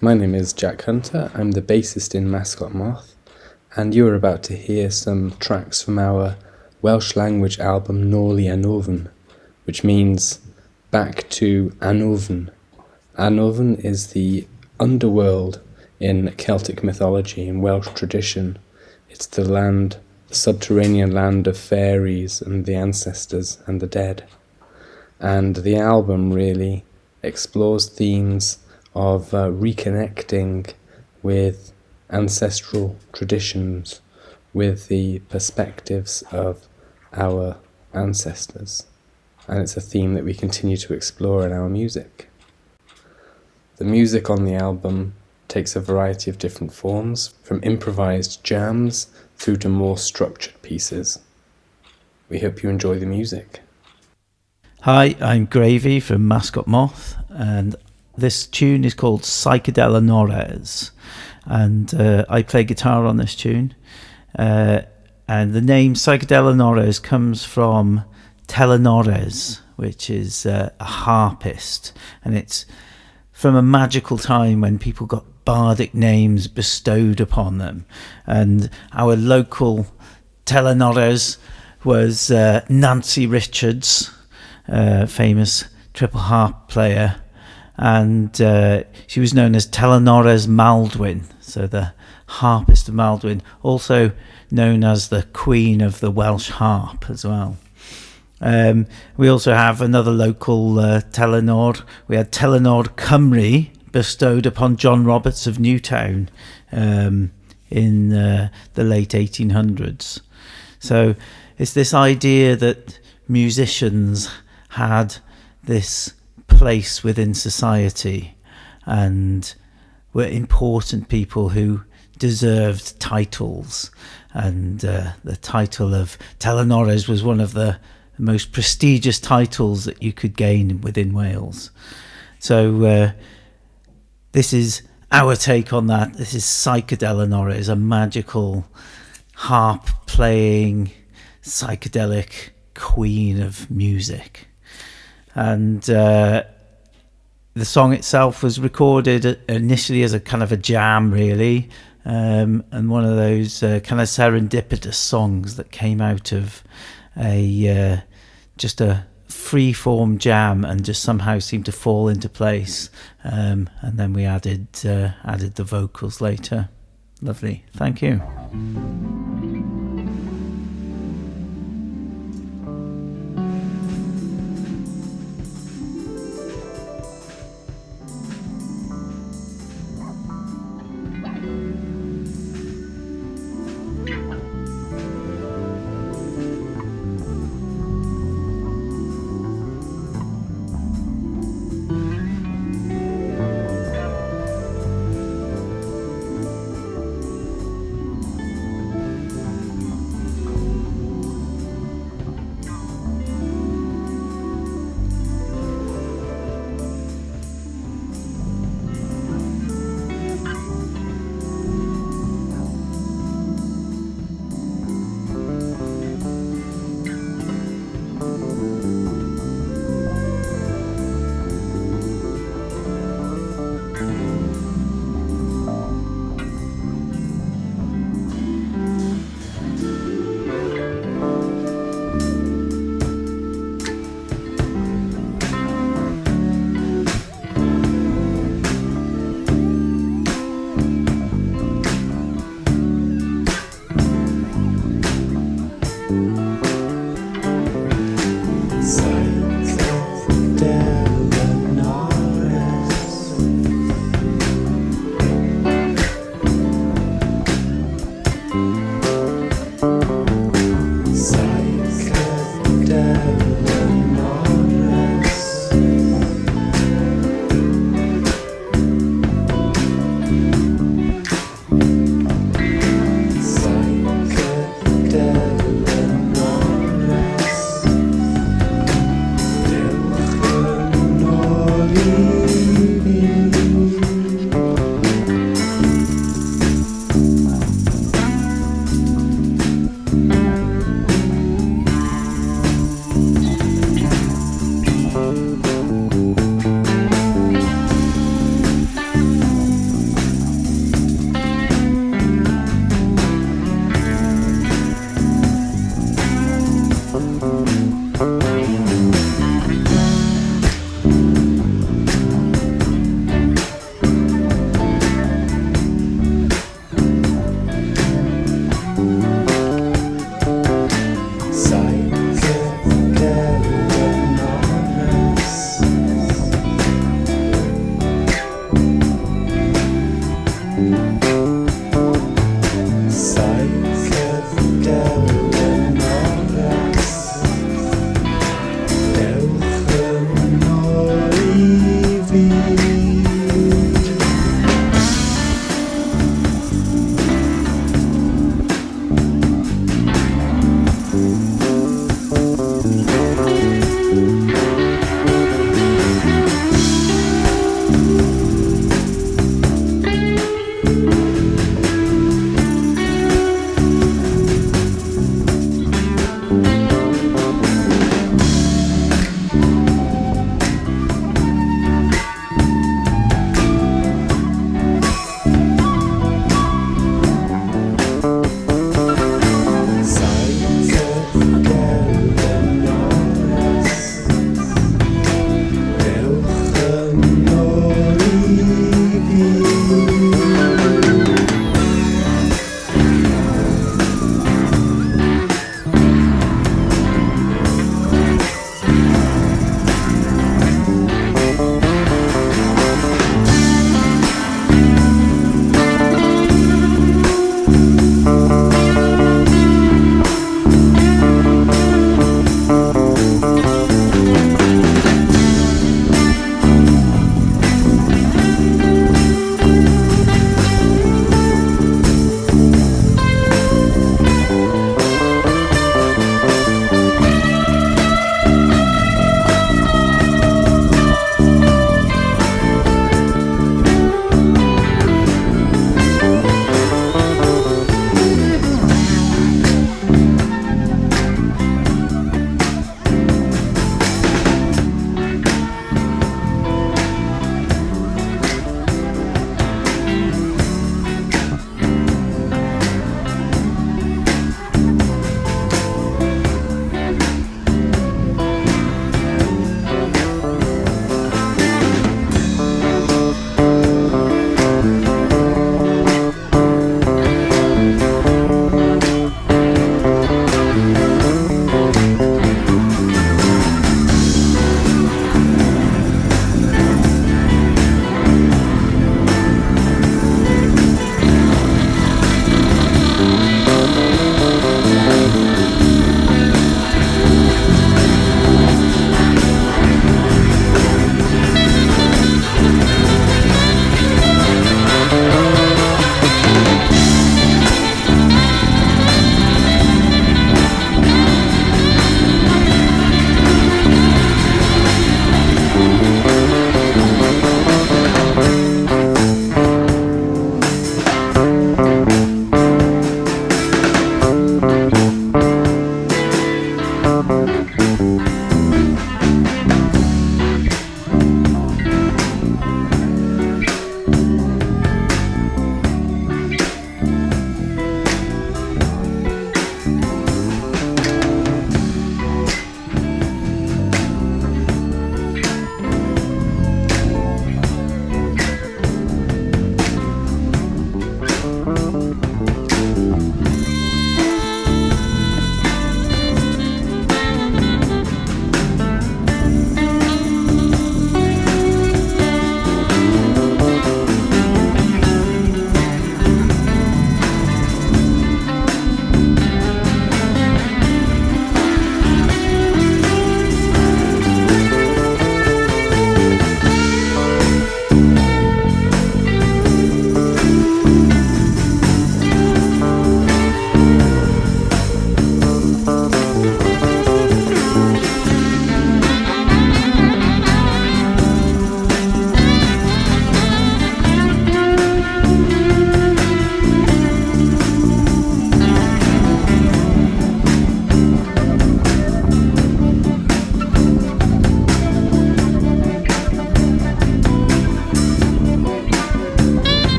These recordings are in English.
my name is Jack Hunter. I'm the bassist in Mascot, Moth, and you're about to hear some tracks from our Welsh language album Nôl i Anofn, which means back to Anofn. Anofn is the underworld in Celtic mythology and Welsh tradition. It's the land, the subterranean land of fairies and the ancestors and the dead. And the album really explores themes of reconnecting with ancestral traditions, with the perspectives of our ancestors. And it's a theme that we continue to explore in our music. The music on the album takes a variety of different forms, from improvised jams through to more structured pieces. We hope you enjoy the music. Hi, I'm Gravy from Mascot Moth, and this tune is called Psychedelynores, and I play guitar on this tune. And the name Psychedelynores comes from Telynores, which is a harpist, and it's from a magical time when people got bardic names bestowed upon them. And our local Telynores was Nancy Richards, famous triple harp player, and she was known as Telynores Maldwyn, so the harpist of Maldwyn, also known as the Queen of the Welsh harp as well. We also have another local Telynor. We had Telynor Cymru bestowed upon John Roberts of Newtown in the late 1800s. So it's this idea that musicians had this place within society and were important people who deserved titles, and the title of Telynores was one of the most prestigious titles that you could gain within Wales. So this is our take on that. This is Psychedelynores, a magical harp playing psychedelic queen of music. And the song itself was recorded initially as a kind of a jam, really, and one of those kind of serendipitous songs that came out of just a free-form jam and just somehow seemed to fall into place. And then we added the vocals later. Lovely. Thank you.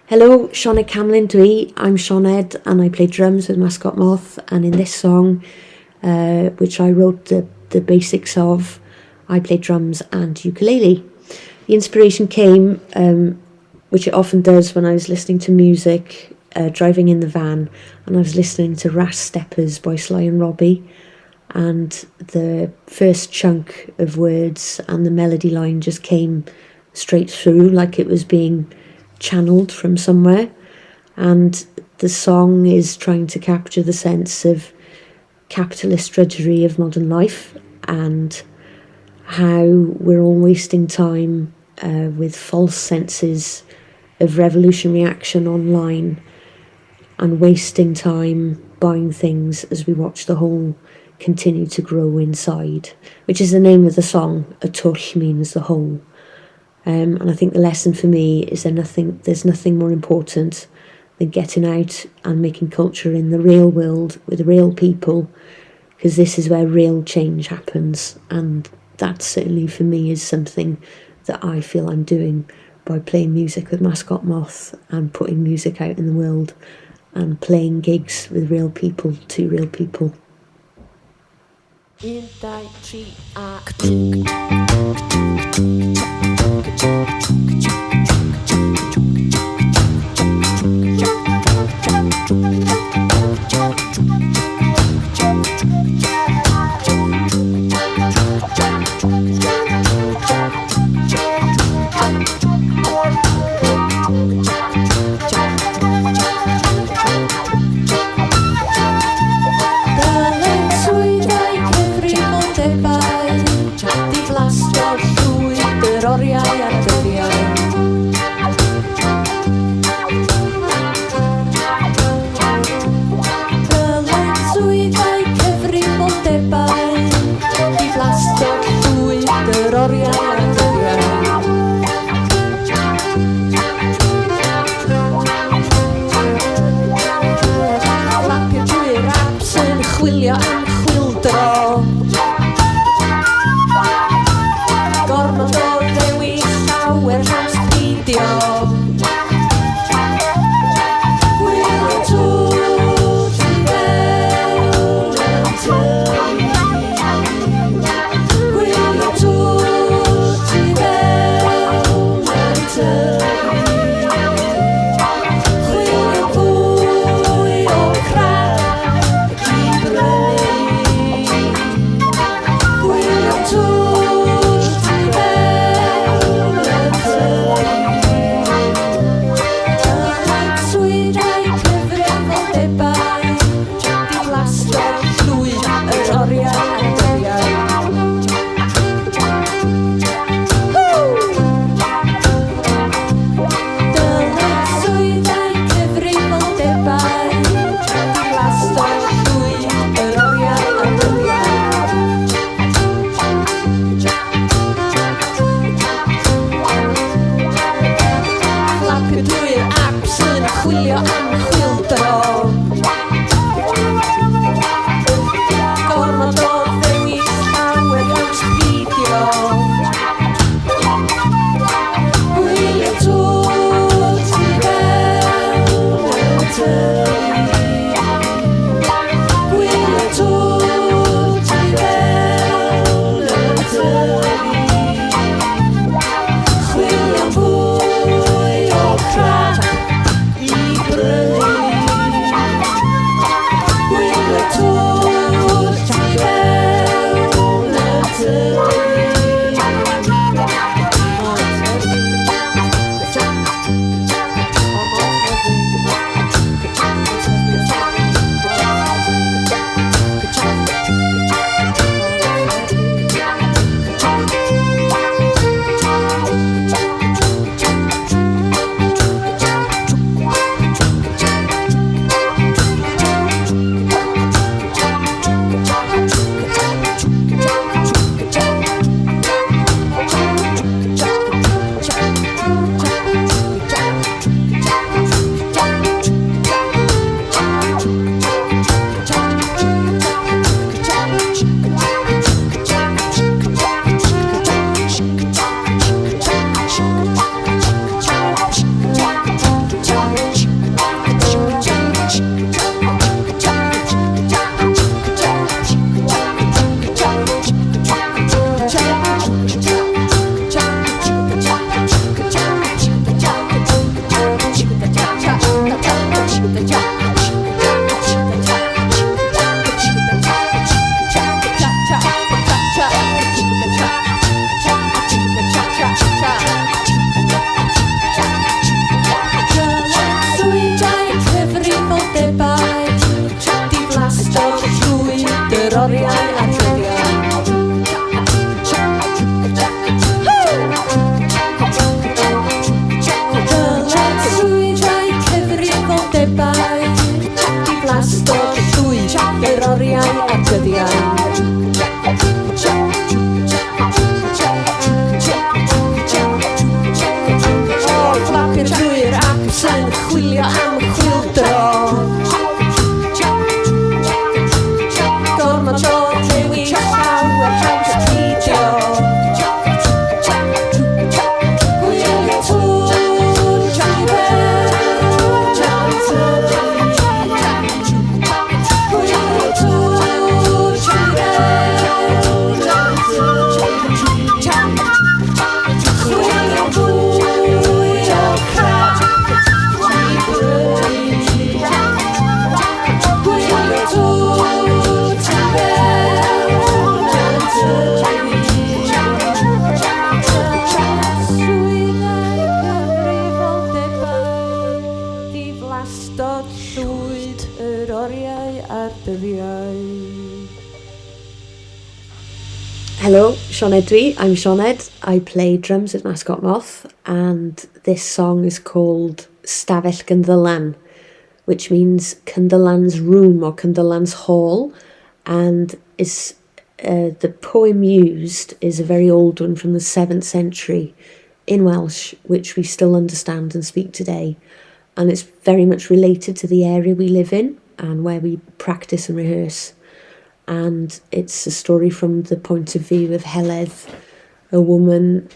Hello, Sioned Camlin dwi. I'm Sioned and I play drums with Mascot Moth, and in this song, which I wrote the basics of, I play drums and ukulele. The inspiration came, which it often does when I was listening to music, driving in the van, and I was listening to Ras Steppers by Sly and Robbie, and the first chunk of words and the melody line just came straight through like it was being channeled from somewhere. And the song is trying to capture the sense of capitalist drudgery of modern life and how we're all wasting time with false senses of revolutionary action online and wasting time buying things as we watch the whole continue to grow inside, which is the name of the song. A Twll means the whole. And I think the lesson for me is there's nothing more important than getting out and making culture in the real world with real people, because this is where real change happens. And that certainly for me is something that I feel I'm doing by playing music with Mascot Moth and putting music out in the world and playing gigs with real people to real people. 1, 2, 3, a... Chwilio am chwildro, gormod o ddewis llawer Hello, Sioned dwi. I'm Sioned. I play drums at Mascot Moth, and this song is called Stafell Cynddylan, which means Cynddylan's room or Cynddylan's hall, and is the poem used is a very old one from the 7th century in Welsh, which we still understand and speak today, and it's very much related to the area we live in and where we practice and rehearse. And it's a story from the point of view of Heledd, a woman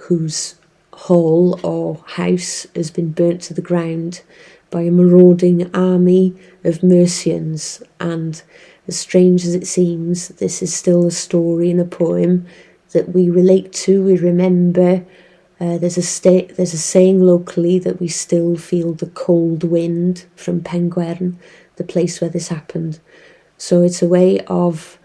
whose hall or house has been burnt to the ground by a marauding army of Mercians. And as strange as it seems, this is still a story and a poem that we relate to, we remember. There's a saying locally that we still feel the cold wind from Pengwern, the place where this happened. So it's a way of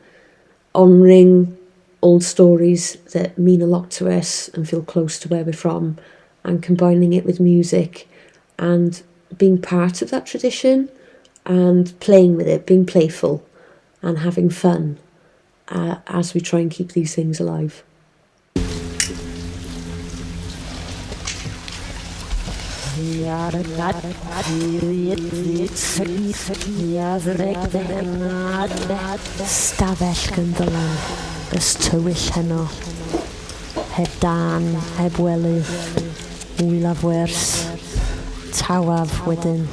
honouring old stories that mean a lot to us and feel close to where we're from, and combining it with music and being part of that tradition and playing with it, being playful and having fun as we try and keep these things alive. Stafell Cynddylan, ys tywyll heno. Heb dan, heb wely, wylaf wers, tawaf wedyn.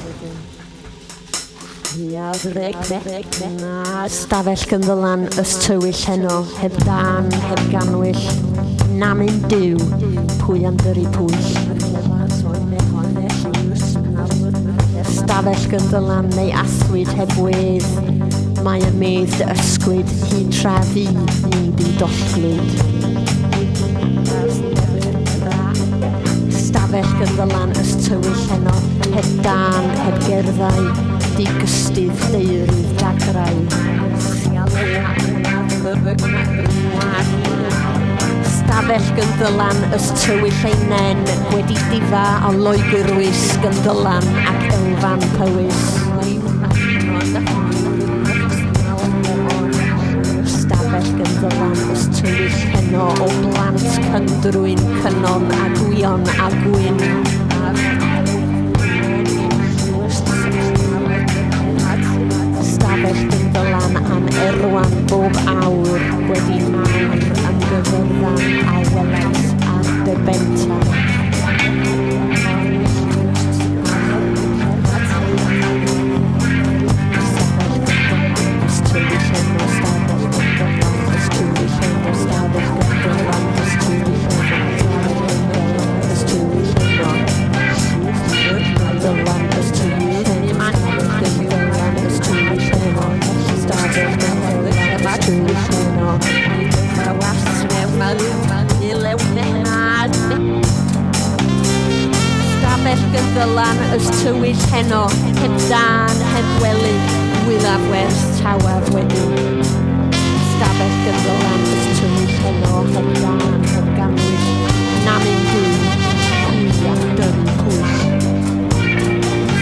Stafell Cynddylan, ys tywyll heno. Heb dan, heb ganwyll, nam un diw, pwy andyr i pwyll. Stafell Cynddylan neu athwyd heb wedd, mae y medd dy ysgwyd, hyd tra fi, ni di dollglwyd. Stafell Cynddylan ys tywyll heno, heb dan, heb gerddau, di gystydd, deirydd, dagrau. Stafell Cynddylan ys tywyll einen, wedi difa o Loegr-wys Cynddylan ac elfan Powys. Stafell Cynddylan ys tywyll heno o blant cyndrwyn, cynon a gwion a gwyn. Stafell Cynddylan am erwan bob awr, wedi mawr am gyfyrddau a welas a debenta. Stafell Cynddylan ys tywyll heno, heb dan, heb wely, wylaf wers, tawaf wedyn. Stafell Cynddylan ys tywyll heno, heb dan, heb ganwyll, nam un dyn, pwy ac dyn pwyll.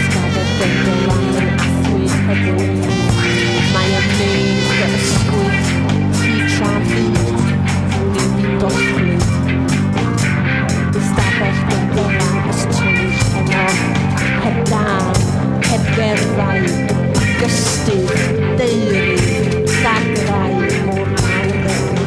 Stafell Cynddylan yn athwyd heb wedd, mae y medd dy ysgwyd, hyd tra fi, ni di dollglwyd. Stafell Cynddylan ys tywyll heno, heb dan, heb gerddau, gystydd, deirydd, dagrau, mor mawr.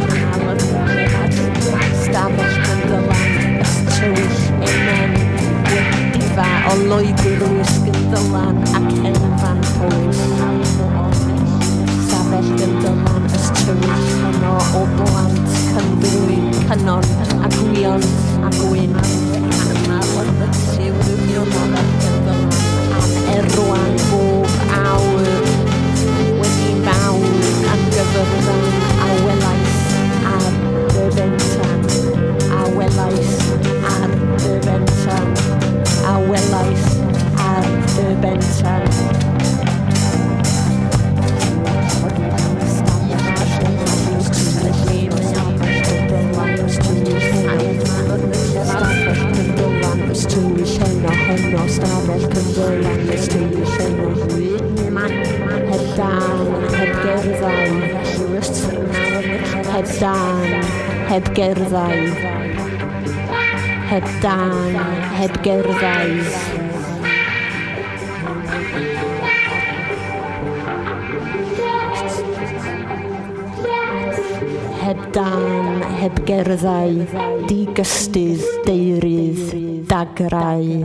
dan, heb gerddau. Heb dan, heb gerddau. Heb dan, heb gerddau, digystydd, deirydd, dagrau.